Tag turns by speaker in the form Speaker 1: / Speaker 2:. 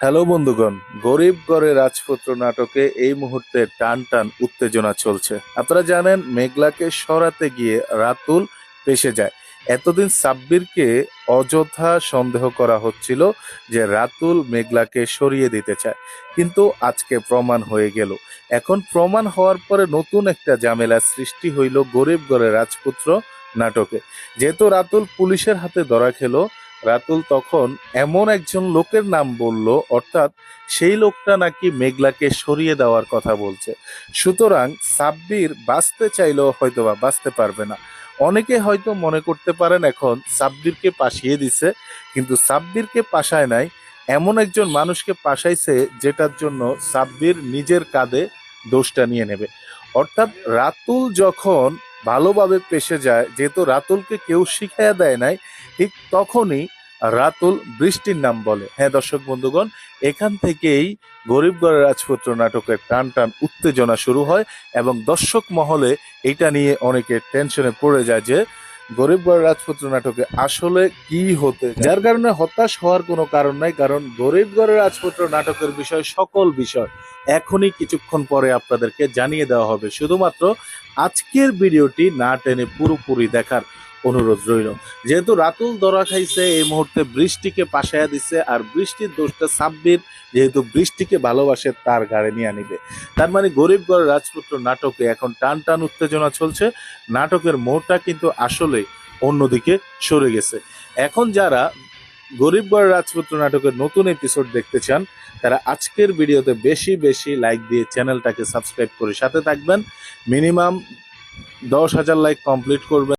Speaker 1: Hello বন্ধুগণ, গরিব ঘরে রাজপুত্র নাটকে এই মুহূর্তে টান টান উত্তেজনা চলছে। আপনারা জানেন মেঘলাকে সরাতে গিয়ে রাতুল ফেঁসে যায়। এতদিন সাব্বিরকে অযথা সন্দেহ করা হচ্ছিল যে রাতুল মেঘলাকে সরিয়ে দিতে চায়, কিন্তু আজকে প্রমাণ হয়ে গেল। এখন প্রমাণ হওয়ার পরে নতুন একটা ঝামেলা সৃষ্টি হইল গরিব ঘরে রাজপুত্র নাটকে। যেহেতু রাতুল পুলিশের হাতে ধরা খেলো, রাতুল তখন এমন একজন লোকের নাম বলল, অর্থাৎ সেই লোকটা নাকি মেঘলাকে সরিয়ে দেওয়ার কথা বলছে। সুতরাং সাব্বির বাঁচতে চাইলেও হয়তোবা বাঁচতে পারবে না। অনেকে হয়তো মনে করতে পারেন এখন সাব্বিরকে পাশিয়ে দিছে, কিন্তু সাব্বিরকে পাশায় নাই, এমন একজন মানুষকে পাশাইছে যেটার জন্য সাব্বির নিজের কাঁধে দোষটা নিয়ে নেবে। অর্থাৎ রাতুল যখন ভালোভাবে পেশে যায়, যেহেতু রাতুলকে কেউ শিখাইয়া দেয় নাই, ঠিক তখনই রাতুল বৃষ্টির নাম বলে। হ্যাঁ দর্শক বন্ধুগণ, এখান থেকেই গরিব ঘরের রাজপুত্র নাটকের টান টান উত্তেজনা শুরু হয় এবং দর্শক মহলে এটা নিয়ে অনেকে টেনশনে পড়ে যায় যে গরিব ঘরের রাজপুত্র নাটকে আসলে কি হতে যায়। যার কারণে হতাশ হওয়ার কোনো কারণ নাই, কারণ গরিব ঘরের রাজপুত্র নাটকের বিষয় সকল বিষয় এখনই কিছুক্ষণ পরে আপনাদেরকে জানিয়ে দেওয়া হবে। শুধুমাত্র আজকের ভিডিওটি না টেনে পুরোপুরি দেখার অনুরোধ রইল। যেহেতু রাতুল ধরা খাইছে, এই মুহূর্তে বৃষ্টিকে পাশায়া দিচ্ছে, আর বৃষ্টির দোষটা সাব্বির যেহেতু বৃষ্টিকে ভালোবাসে তার ঘাড়ে নিয়ে নিবে। তার মানে গরিব ঘরের রাজপুত্র নাটকে এখন টান টান উত্তেজনা চলছে। নাটকের মোড়টা কিন্তু আসলে অন্যদিকে সরে গেছে। এখন যারা গরিব ঘরের রাজপুত্র নাটকের নতুন এপিসোড দেখতে চান, তারা আজকের ভিডিওতে বেশি বেশি লাইক দিয়ে চ্যানেলটাকে সাবস্ক্রাইব করে সাথে থাকবেন। মিনিমাম 10,000 লাইক কমপ্লিট করবেন।